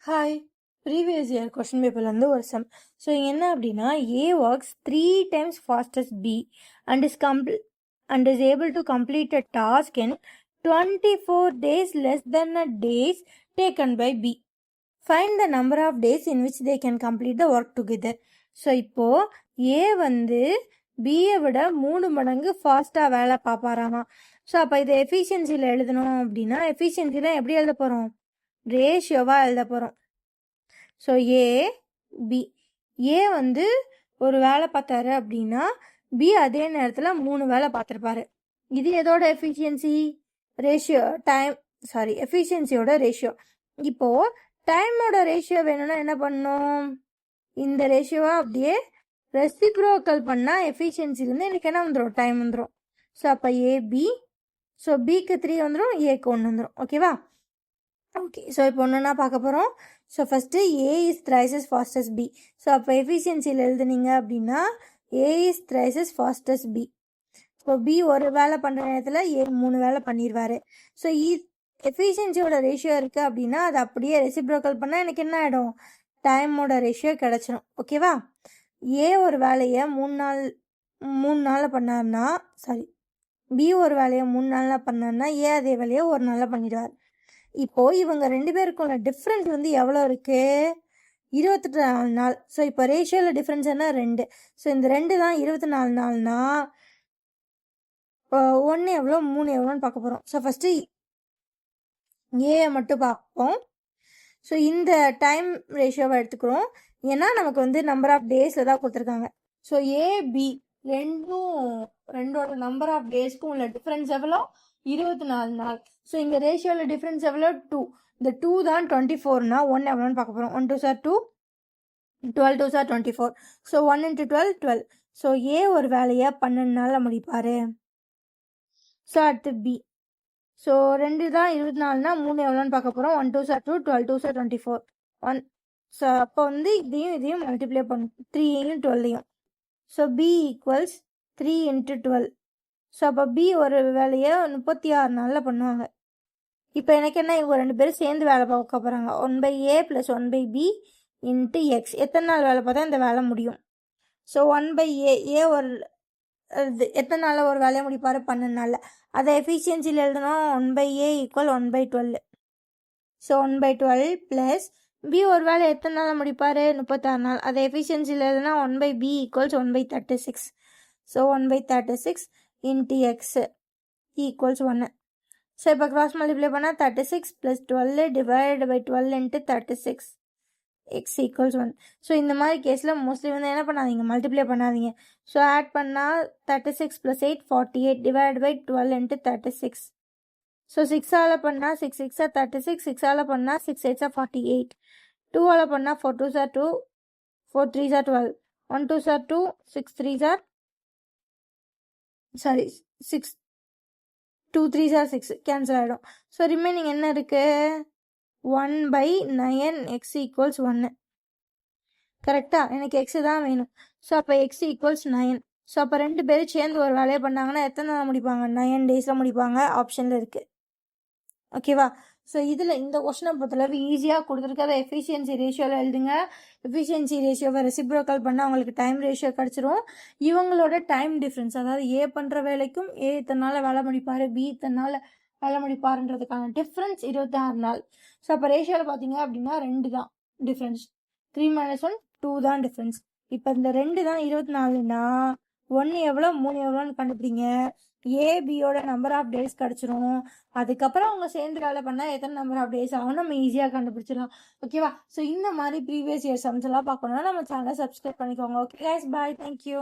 Hi, previous year question பேப்பர்லேருந்து ஒரு sum. So என்ன அப்படின்னா, A works 3 times fast as B and is able to complete a task in 24 days less than a days taken by B. Find the number of days in which they can complete the work together. So இப்போது ஏ வந்து பியை விட 3 மடங்கு ஃபாஸ்ட்டாக வேலை பார்ப்பாராமா. So அப்போ இதை எஃபிஷியன்சியில் எழுதணும் அப்படின்னா எஃபிஷியன்சியில் எப்படி எழுத போகிறோம்? ரேஷியோவாக எழுத போகிறோம். ஸோ ஏ வந்து ஒரு வேலை பார்த்தாரு அப்படின்னா பி அதே நேரத்தில் 3 வேலை பார்த்துருப்பாரு. இது எதோட எஃபிஷியன்சி? Ratio எஃபிஷியன்சியோட ratio. இப்போது டைமோட ரேஷியோ வேணும்னா என்ன பண்ணணும்? இந்த ரேஷியோவை அப்படியே ரெசிப்ரோக்கல் பண்ணால் எஃபிஷியன்சிலேருந்து எனக்கு என்ன வந்துடும்? டைம் வந்துடும். ஸோ அப்போ ஏபி, ஸோ பிக்கு 3 வந்துடும், ஏக்கு 1 வந்துடும். ஓகேவா? ஓகே, ஸோ இப்போ ஒன்றுனா பார்க்க போகிறோம். So first A is thrice as fast as B. So அப்போ எஃபிஷியன்சியில் எழுதுனீங்க அப்படின்னா A is thrice as fast as B. இப்போ பி ஒரு வேலை பண்ணுற நேரத்தில் ஏ 3 வேலை பண்ணிடுவார். ஸோ எஃபிஷியன்சியோட ரேஷியோ இருக்குது அப்படின்னா அது அப்படியே ரெசிப்ரோக்கல் பண்ணால் எனக்கு என்ன ஆகிடும்? டைமோட ரேஷியோ கிடச்சிடும். ஓகேவா? ஏ ஒரு வேலையை 3 நாளில் பண்ணார்னா பி ஒரு வேலையை 3 நாளில் பண்ணார்னா ஏ அதே வேலையை 1 நாளில் பண்ணிடுவார். இப்போது இவங்க 2 பேருக்குள்ள டிஃப்ரென்ஸ் வந்து எவ்வளோ இருக்குது? 24 நாள். ஸோ இப்போ ரேஷியோவில் டிஃப்ரென்ஸ் என்ன? 2. ஸோ இந்த 2 தான் 24 நாள்னா இப்போ 1 எவ்வளோ 3 எவ்வளோன்னு பார்க்க போகிறோம். ஸோ ஃபஸ்ட்டு ஏயை மட்டும் பார்ப்போம். ஸோ இந்த டைம் ரேஷியோவை எடுத்துக்கிறோம். ஏன்னா நமக்கு வந்து நம்பர் ஆஃப் டேஸில் தான் கொடுத்துருக்காங்க. ஸோ ஏபி ரெண்டோட நம்பர் ஆஃப் டேஸ்க்கும் உள்ள டிஃப்ரென்ஸ் எவ்வளோ? 24 நாள். ஸோ இங்கே ரேஷியோவில் டிஃப்ரென்ஸ் எவ்வளோ? 2. இந்த 2 தான் 24னா 1 எவ்வளோன்னு பார்க்க போகிறோம். 1 2 சார் 2, 12 2 சார் 24. ஸோ 1 × 12 12. ஸோ ஏ ஒரு வேலையை 12 நாளில் முடிப்பார். ஸோ அடுத்து பி. ஸோ 2 தான் 24னா 3 எவ்வளோன்னு பார்க்க போகிறோம். 1 2 சார் 2, 12 2 சார் 24. 1. ஸோ அப்போ வந்து இதையும் மல்டிப்ளை பண்ணும் 3யும் 12யும். So B equals 3 × 12. ஸோ அப்போ பி ஒரு வேலையை 36 நாளில் பண்ணுவாங்க. இப்போ எனக்கு என்ன? இவங்க 2 பேரும் சேர்ந்து வேலை பார்க்க போகிறாங்க. 1/a + 1/b × x. எத்தனை நாள் வேலை பார்த்தா இந்த வேலை முடியும்? ஸோ 1/a ஒரு எத்தனை நாளில் ஒரு வேலையை முடிப்பார்? 12 நாளில். அதை எஃபிஷியன்சியில் எழுதணும். 1/a = 1/12. ஸோ 1/12 ப்ளஸ் பி ஒரு வேலை எத்தனை நாளில் முடிப்பார்? 36 நாள். அதை எஃபிஷியன்சியில் எழுதுனா 1/b = 1/36. So 1/36 × x = 1. ஸோ இப்போ கிராஸ் மல்டிப்ளை பண்ணால் 36 + 12 / 12 × 36 x = 1. ஸோ இந்த மாதிரி கேஸில் மோஸ்ட்லி வந்து என்ன பண்ணாதீங்க? மல்டிப்ளை பண்ணாதீங்க. ஸோ ஆட் பண்ணால் 36 + 8 48 / 12 × 36. ஸோ 6ஆல் பண்ணால் 6 6 36, 6ஆல் பண்ணால் 6 8 48, 2ஆல் பண்ணால் 4 2 2, 4 3 12, 1 2 2, 6 3 6 2 3 6 கேன்சல் ஆகிடும். ஸோ ரிமைனிங் என்ன இருக்குது? 1/9 x = 1. கரெக்டாக? எனக்கு எக்ஸு தான் வேணும். ஸோ அப்போ x = 9. ஸோ அப்போ 2 பேரும் சேர்ந்து ஒரு வேலையை பண்ணாங்கன்னா எத்தனை நாள் முடிப்பாங்க? 9 டேஸில் முடிப்பாங்க. ஆப்ஷனில் இருக்குது. ஓகேவா? ஸோ இதில் இந்த கொஸ்டினை பொறுத்தளவு ஈஸியாக கொடுத்துருக்காத எஃபிஷியன்சி ரேஷியோவில் எழுதுங்க. எஃபிஷியன்சி ரேஷியோவை ரெசிப்ரோக்கல் பண்ணால் அவங்களுக்கு டைம் ரேஷியோ கிடச்சிரும். இவங்களோட டைம் டிஃப்ரென்ஸ், அதாவது ஏ பண்ணுற வேலைக்கும் ஏ இத்தனை நாள் வேலை முடிப்பார், பி இத்தனை நாள் வேலை முடிப்பாருன்றதுக்கான டிஃப்ரென்ஸ் 26 நாள். ஸோ அப்போ ரேஷியோவில் பார்த்தீங்க அப்படின்னா 2 தான் டிஃப்ரென்ஸ். 3 - 1 2 தான் டிஃப்ரென்ஸ். இப்போ இந்த 2 தான் 24னா 1 எவ்வளோ 3 எவ்வளோன்னு கண்டுபிடிங்க. ஏபியோட நம்பர் ஆஃப் டேஸ் கிடச்சிரும். அதுக்கப்புறம் அவங்க சேர்ந்து வேலை பண்ணால் எத்தனை நம்பர் ஆஃப் டேஸ் ஆகும் நம்ம ஈஸியாக கண்டுபிடிச்சிடலாம். ஓகேவா? ஸோ இந்த மாதிரி ப்ரீவியஸ் இயர் சம்ஸ் எல்லாம் பார்க்கணுன்னா நம்ம சேனலை சப்ஸ்கிரைப் பண்ணிக்கோங்க. ஓகே கைஸ், பாய், தேங்க்யூ.